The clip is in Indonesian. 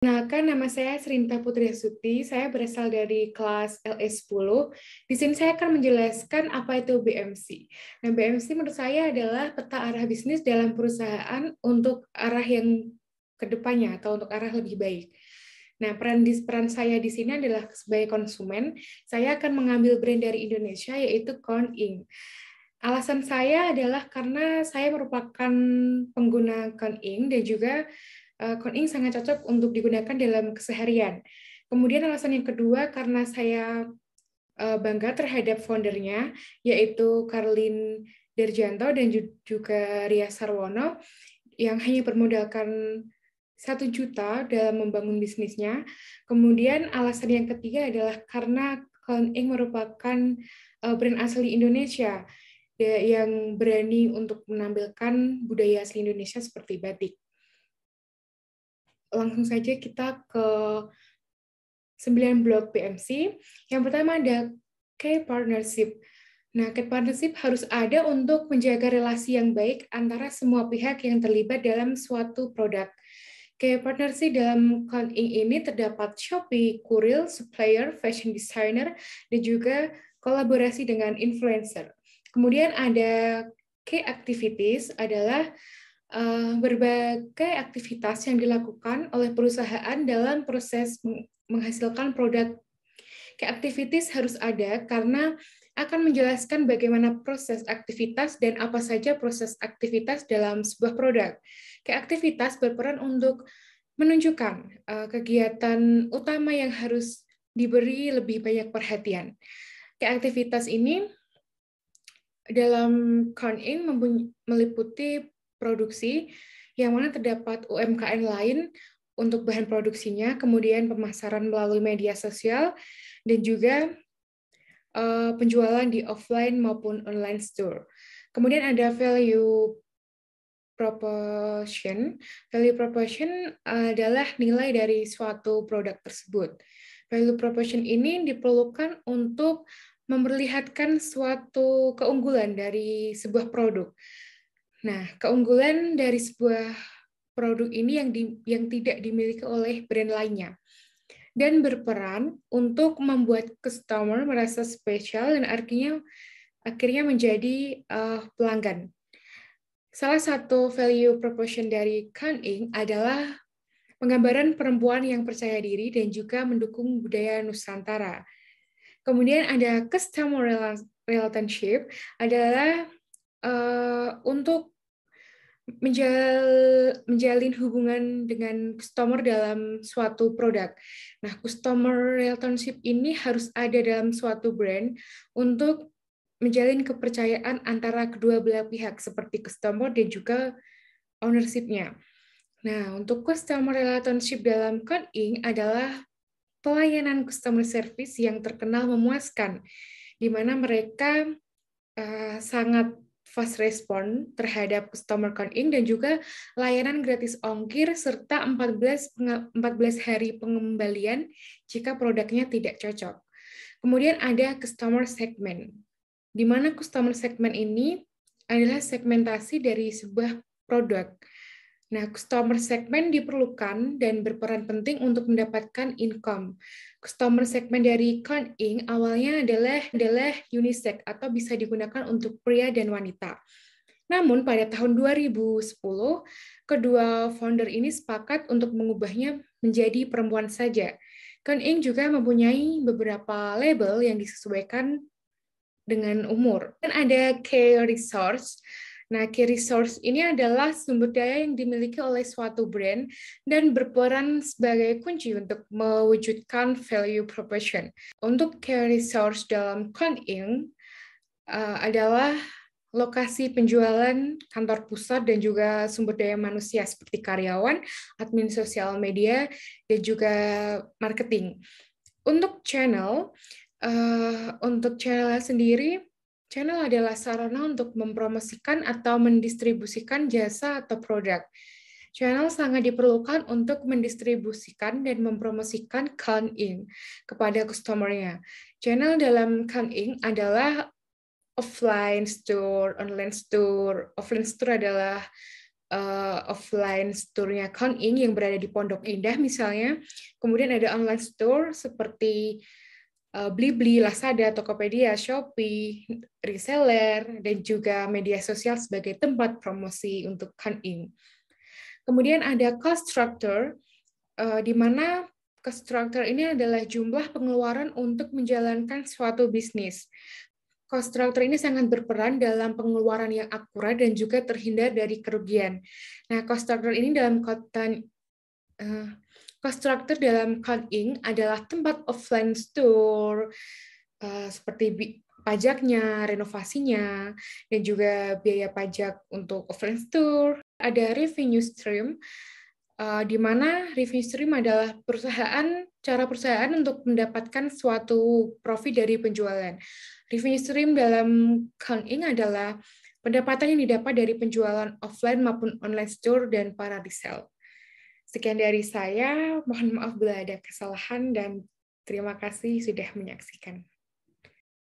Kenalkan, nama saya Srinta Putri Astuti. Saya berasal dari kelas LS10. Di sini saya akan menjelaskan apa itu BMC. Nah, BMC menurut saya adalah peta arah bisnis dalam perusahaan untuk arah yang kedepannya atau untuk arah lebih baik. Nah, peran saya di sini adalah sebagai konsumen. Saya akan mengambil brand dari Indonesia, yaitu Kon Ing. Alasan saya adalah karena saya merupakan pengguna Kon Ing dan juga Kon Ing sangat cocok untuk digunakan dalam keseharian. Kemudian alasan yang kedua karena saya bangga terhadap foundernya, yaitu Karlin Derjanto dan juga Ria Sarwono, yang hanya bermodalkan 1 juta dalam membangun bisnisnya. Kemudian alasan yang ketiga adalah karena Kon Ing merupakan brand asli Indonesia yang berani untuk menampilkan budaya asli Indonesia seperti batik. Langsung saja kita ke 9 blok PMC. Yang pertama ada key partnership. Nah, key partnership harus ada untuk menjaga relasi yang baik antara semua pihak yang terlibat dalam suatu produk. Key partnership dalam Kon Ing ini terdapat Shopee, Kurir, supplier, fashion designer, dan juga kolaborasi dengan influencer. Kemudian ada key activities adalah berbagai aktivitas yang dilakukan oleh perusahaan dalam proses menghasilkan produk. Key activities harus ada karena akan menjelaskan bagaimana proses aktivitas dan apa saja proses aktivitas dalam sebuah produk. Key aktivitas berperan untuk menunjukkan kegiatan utama yang harus diberi lebih banyak perhatian. Key aktivitas ini dalam Kon Ing meliputi produksi yang mana terdapat UMKM lain untuk bahan produksinya, kemudian pemasaran melalui media sosial, dan juga penjualan di offline maupun online store. Kemudian ada value proposition. Value proposition adalah nilai dari suatu produk tersebut. Value proposition ini diperlukan untuk memperlihatkan suatu keunggulan dari sebuah produk. Nah, keunggulan dari sebuah produk ini yang tidak dimiliki oleh brand lainnya dan berperan untuk membuat customer merasa spesial dan akhirnya menjadi pelanggan. Salah satu value proposition dari Kon Ing adalah penggambaran perempuan yang percaya diri dan juga mendukung budaya Nusantara. Kemudian ada customer relationship adalah untuk menjalin hubungan dengan customer dalam suatu produk. Nah, customer relationship ini harus ada dalam suatu brand untuk menjalin kepercayaan antara kedua belah pihak seperti customer dan juga ownership-nya. Nah, untuk customer relationship dalam Kon Ing adalah pelayanan customer service yang terkenal memuaskan, di mana mereka sangat fast respon terhadap customer Kon Ing dan juga layanan gratis ongkir serta 14 hari pengembalian jika produknya tidak cocok. Kemudian ada customer segment, di mana customer segment ini adalah segmentasi dari sebuah produk. Nah, customer segment diperlukan dan berperan penting untuk mendapatkan income. Customer segment dari Kon Ing awalnya adalah unisex atau bisa digunakan untuk pria dan wanita. Namun pada tahun 2010, kedua founder ini sepakat untuk mengubahnya menjadi perempuan saja. Kon Ing juga mempunyai beberapa label yang disesuaikan dengan umur. Dan ada key resource. Nah, key resource ini adalah sumber daya yang dimiliki oleh suatu brand dan berperan sebagai kunci untuk mewujudkan value proposition. Untuk key resource dalam Kon Ing adalah lokasi penjualan, kantor pusat, dan juga sumber daya manusia seperti karyawan, admin sosial media, dan juga marketing. Untuk channel sendiri, channel adalah sarana untuk mempromosikan atau mendistribusikan jasa atau produk. Channel sangat diperlukan untuk mendistribusikan dan mempromosikan Kon Ing kepada customer-nya. Channel dalam Kon Ing adalah offline store, online store. Offline store adalah offline store-nya Count Inc. yang berada di Pondok Indah misalnya. Kemudian ada online store seperti Blibli, Lazada, Tokopedia, Shopee, reseller, dan juga media sosial sebagai tempat promosi untuk Count Inc. Kemudian ada cost structure, di mana cost structure ini adalah jumlah pengeluaran untuk menjalankan suatu bisnis. Cost structure ini sangat berperan dalam pengeluaran yang akurat dan juga terhindar dari kerugian. Nah, cost structure ini dalam cost structure dalam Count Inc. adalah tempat offline store, seperti pajaknya, renovasinya, dan juga biaya pajak untuk offline store. Ada revenue stream, di mana revenue stream adalah cara perusahaan untuk mendapatkan suatu profit dari penjualan. Revenue stream dalam Count Inc. adalah pendapatan yang didapat dari penjualan offline maupun online store dan para resell. Sekian dari saya, mohon maaf bila ada kesalahan dan terima kasih sudah menyaksikan.